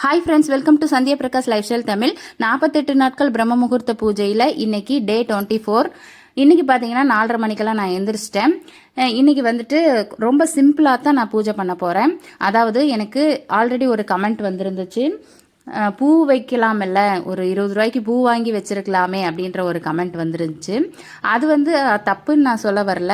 Hi friends, welcome to Sandhya Prakash life style Tamil. 48 நாட்கள் பிரம்ம முகூர்த்த பூஜையில் இன்னைக்கு டே 24. இன்றைக்கி பார்த்தீங்கன்னா 4:30 மணிக்கெல்லாம் நான் எந்திரிச்சிட்டேன். இன்றைக்கி வந்துட்டு ரொம்ப சிம்பிளாக தான் நான் பூஜை பண்ண போகிறேன். அதாவது எனக்கு ஆல்ரெடி ஒரு கமெண்ட் வந்துருந்துச்சு, பூ வைக்கலாமில்ல, ஒரு 20 ரூபாய்க்கு பூ வாங்கி வச்சுருக்கலாமே அப்படின்ற ஒரு கமெண்ட் வந்துருந்துச்சு. அது தப்புன்னு நான் சொல்ல வரல.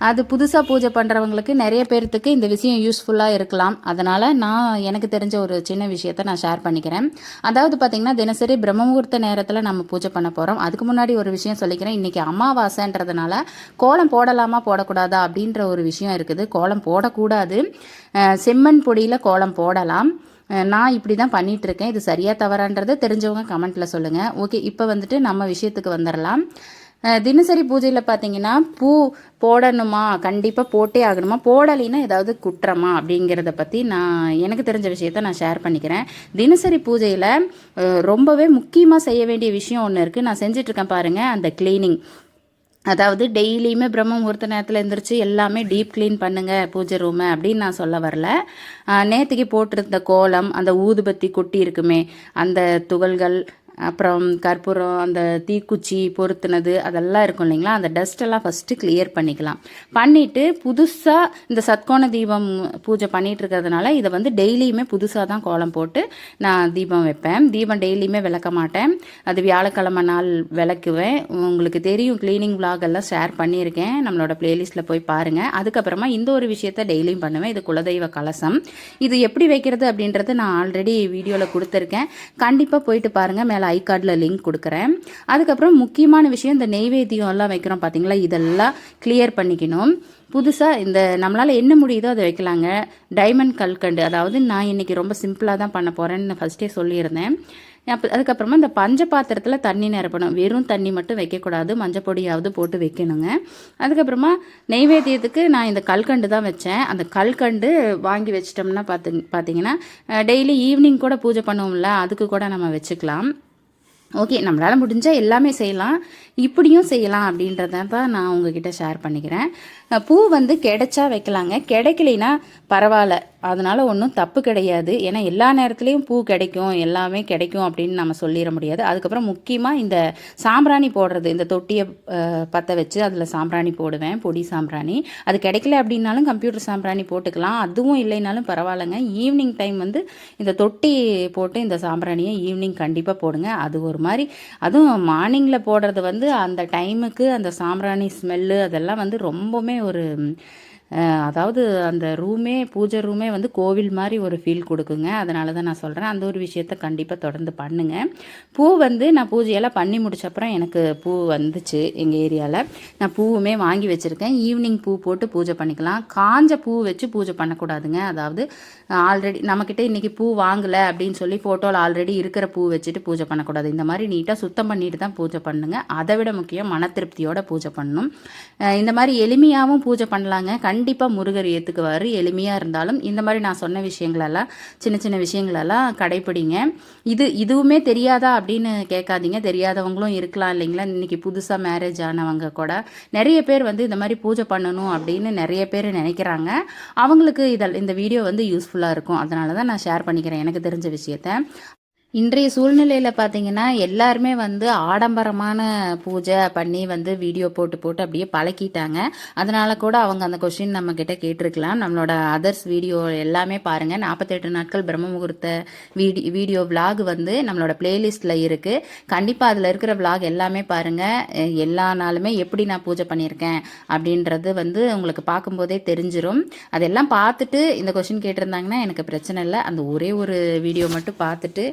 அது புதுசாக பூஜை பண்ணுறவங்களுக்கு நிறைய பேர்த்துக்கு இந்த விஷயம் யூஸ்ஃபுல்லாக இருக்கலாம். அதனால் நான் எனக்கு தெரிஞ்ச ஒரு சின்ன விஷயத்த நான் ஷேர் பண்ணிக்கிறேன். அதாவது பார்த்திங்கன்னா, தினசரி பிரம்ம முகூர்த்த நேரத்தில் நம்ம பூஜை பண்ண போகிறோம். அதுக்கு முன்னாடி ஒரு விஷயம் சொல்லிக்கிறேன். இன்றைக்கி அமாவாசைன்றதுனால கோலம் போடலாமா போடக்கூடாதா அப்படின்ற ஒரு விஷயம் இருக்குது. கோலம் போடக்கூடாது. செம்மண் பொடியில் கோலம் போடலாம். நான் இப்படி தான் பண்ணிகிட்ருக்கேன். இது சரியாக தவறான்றதை தெரிஞ்சவங்க கமெண்ட்டில் சொல்லுங்கள். ஓகே, இப்போ வந்துட்டு நம்ம விஷயத்துக்கு வந்துடலாம். தினசரி பூஜையில் பார்த்தீங்கன்னா, பூ போடணுமா, கண்டிப்பாக போட்டே ஆகணுமா, போடலைன்னா ஏதாவது குற்றமா அப்படிங்கிறத பற்றி எனக்கு தெரிஞ்ச விஷயத்த நான் ஷேர் பண்ணிக்கிறேன். தினசரி பூஜையில் ரொம்பவே முக்கியமாக செய்ய வேண்டிய விஷயம் ஒன்று இருக்குது. நான் செஞ்சிட்ருக்கேன் பாருங்கள், அந்த க்ளீனிங். அதாவது டெய்லியுமே பிரம்ம முகூர்த்த நேரத்தில் எழுந்திரிச்சு எல்லாமே டீப் க்ளீன் பண்ணுங்கள் பூஜை ரூமை அப்படின்னு நான் சொல்ல வரல. நேற்றுக்கு போட்டிருந்த கோலம், அந்த ஊதுபத்தி கொட்டி இருக்குமே அந்த துகள்கள், அப்புறம் கற்பூரம், அந்த தீக்குச்சி பொருத்தினது அதெல்லாம் இருக்கும் இல்லைங்களா, அந்த டஸ்ட்டெல்லாம் ஃபஸ்ட்டு கிளியர் பண்ணிக்கலாம். பண்ணிவிட்டு புதுசாக இந்த சத்கோண தீபம் பூஜை பண்ணிகிட்டு இருக்கிறதுனால இதை டெய்லியுமே புதுசாக தான் கோலம் போட்டு நான் தீபம் வைப்பேன். தீபம் டெய்லியுமே விளக்க மாட்டேன். அது வியாழக்கிழமை நாள் விளக்குவேன். உங்களுக்கு தெரியும், க்ளீனிங் விளாக் எல்லாம் ஷேர் பண்ணியிருக்கேன், நம்மளோட ப்ளேலிஸ்ட்டில் போய் பாருங்கள். அதுக்கப்புறமா இந்த ஒரு விஷயத்த டெய்லியும் பண்ணுவேன். இது குலதெய்வ கலசம். இது எப்படி வைக்கிறது அப்படின்றது நான் ஆல்ரெடி வீடியோவில் கொடுத்துருக்கேன். கண்டிப்பாக போயிட்டு பாருங்கள். மேலே ஐ கார்டில் லிங்க் கொடுக்குறேன். அதுக்கப்புறம் முக்கியமான விஷயம், இந்த நெய்வேத்தியம் எல்லாம் வைக்கிறோம் பார்த்தீங்களா, இதெல்லாம் கிளியர் பண்ணிக்கணும். புதுசாக இந்த நம்மளால் என்ன முடியுதோ அதை வைக்கலாங்க. டைமண்ட் கல்கண்டு, அதாவது நான் இன்றைக்கி ரொம்ப சிம்பிளாக தான் பண்ண போகிறேன்னு ஃபஸ்ட்டே சொல்லியிருந்தேன். அதுக்கப்புறமா இந்த பஞ்ச பாத்திரத்தில் தண்ணி நிரப்பணும். வெறும் தண்ணி மட்டும் வைக்கக்கூடாது, மஞ்சள் பொடியாவது போட்டு வைக்கணுங்க. அதுக்கப்புறமா நெய்வேத்தியத்துக்கு நான் இந்த கல்கண்டு தான் வச்சேன். அந்த கல்கண்டு வாங்கி வச்சிட்டோம்னா பார்த்தீங்கன்னா டெய்லி ஈவினிங் கூட பூஜை பண்ணுவோம்ல, அதுக்கு கூட நம்ம வச்சுக்கலாம். ஓகே, நம்மளால் முடிஞ்சால் எல்லாமே செய்யலாம், இப்படியும் செய்யலாம் அப்படின்றத தான் நான் உங்ககிட்ட ஷேர் பண்ணிக்கிறேன். பூ கிடைச்சா வைக்கலாங்க, கிடைக்கலைன்னா பரவாயில்ல, அதனால் ஒன்றும் தப்பு கிடையாது. ஏன்னா எல்லா நேரத்துலையும் பூ கிடைக்கும், எல்லாமே கிடைக்கும் அப்படின்னு நம்ம சொல்லிட முடியாது. அதுக்கப்புறம் முக்கியமாக இந்த சாம்பிராணி போடுறது, இந்த தொட்டியை பற்ற வச்சு அதில் சாம்பிராணி போடுவேன், பொடி சாம்பிராணி. அது கிடைக்கல அப்படின்னாலும் கம்ப்யூட்டர் சாம்பிராணி போட்டுக்கலாம், அதுவும் இல்லைனாலும் பரவாயில்லைங்க. ஈவினிங் டைம் இந்த தொட்டி போட்டு இந்த சாம்பிராணியை ஈவினிங் கண்டிப்பாக போடுங்க. அது ஒரு மாதிரி, அதுவும் மார்னிங்கில் போடுறது அந்த டைமுக்கு அந்த சாம்பிராணி ஸ்மெல்லு அதெல்லாம் ரொம்பவுமே ஒரு அதாவது அந்த ரூமே, பூஜை ரூமே கோவில் மாதிரி ஒரு ஃபீல் கொடுக்குங்க. அதனால தான் நான் சொல்கிறேன். அந்த ஒரு விஷயத்த கண்டிப்பாக தொடர்ந்து பண்ணுங்கள். பூ நான் பூஜையெல்லாம் பண்ணி முடிச்சப்பறம் எனக்கு பூ வந்துச்சு எங்கள் ஏரியாவில். நான் பூவுமே வாங்கி வச்சுருக்கேன். ஈவினிங் பூ போட்டு பூஜை பண்ணிக்கலாம். காஞ்ச பூ வச்சு பூஜை பண்ணக்கூடாதுங்க. அதாவது ஆல்ரெடி நம்மக்கிட்ட இன்றைக்கி பூ வாங்கலை அப்படின்னு சொல்லி ஃபோட்டோவில் ஆல்ரெடி இருக்கிற பூ வச்சுட்டு பூஜை பண்ணக்கூடாது. இந்த மாதிரி நீட்டாக சுத்தம் பண்ணிட்டு தான் பூஜை பண்ணுங்க. அதை விட முக்கியம் மன திருப்தியோட பூஜை பண்ணணும். இந்த மாதிரி எளிமையாகவும் பூஜை பண்ணலாங்க. கண்டிப்பாக முருகர் ஏற்றுக்குவார். எளிமையாக இருந்தாலும் இந்த மாதிரி நான் சொன்ன விஷயங்களெல்லாம், சின்ன சின்ன விஷயங்களெல்லாம் கடைப்பிடிங்க. இதுவுமே தெரியாதா அப்படின்னு கேட்காதீங்க. தெரியாதவங்களும் இருக்கலாம் இல்லைங்களா. இன்றைக்கி புதுசாக மேரேஜ் ஆனவங்க கூட நிறைய பேர் இந்த மாதிரி பூஜை பண்ணணும் அப்படின்னு நிறைய பேர் நினைக்கிறாங்க. அவங்களுக்கு இந்த வீடியோ யூஸ்ஃபுல்லாக இருக்கும். அதனால தான் நான் ஷேர் பண்ணிக்கிறேன் எனக்கு தெரிஞ்ச விஷயத்த. இன்றைய சூழ்நிலையில் பார்த்தீங்கன்னா எல்லாருமே ஆடம்பரமான பூஜை பண்ணி வீடியோ போட்டு அப்படியே பழக்கிட்டாங்க. அதனால கூட அவங்க அந்த கொஸ்டின் நம்மக்கிட்ட கேட்டிருக்கலாம். நம்மளோட அதர்ஸ் வீடியோ எல்லாமே பாருங்கள். 48 நாட்கள் பிரம்ம முகூர்த்த வீடியோ விலாக் நம்மளோட பிளேலிஸ்ட்டில் இருக்குது. கண்டிப்பாக அதில் இருக்கிற விலாக் எல்லாமே பாருங்கள். எல்லா நாளுமே எப்படி நான் பூஜை பண்ணியிருக்கேன் அப்படின்றது உங்களுக்கு பார்க்கும்போதே தெரிஞ்சிடும். அதெல்லாம் பார்த்துட்டு இந்த கொஸ்டின் கேட்டிருந்தாங்கன்னா எனக்கு பிரச்சனை இல்லை. அந்த ஒரே ஒரு வீடியோ மட்டும் பார்த்துட்டு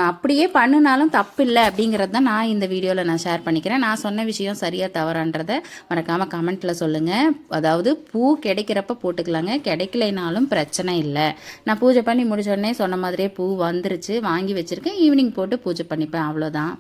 அப்படியே பண்ணினாலும் தப்பு இல்லை அப்படிங்கிறது தான் நான் இந்த வீடியோவில் நான் ஷேர் பண்ணிக்கிறேன். நான் சொன்ன விஷயம் சரியாக தவறான்றதை மறக்காமல் கமெண்ட்டில் சொல்லுங்கள். அதாவது பூ கிடைக்கிறப்ப போட்டுக்கலாங்க, கிடைக்கலைனாலும் பிரச்சனை இல்லை. நான் பூஜை பண்ணி முடிச்சோடனே சொன்ன மாதிரியே பூ வந்துருச்சு, வாங்கி வச்சுருக்கேன். ஈவினிங் போட்டு பூஜை பண்ணிப்பேன், அவ்வளோதான்.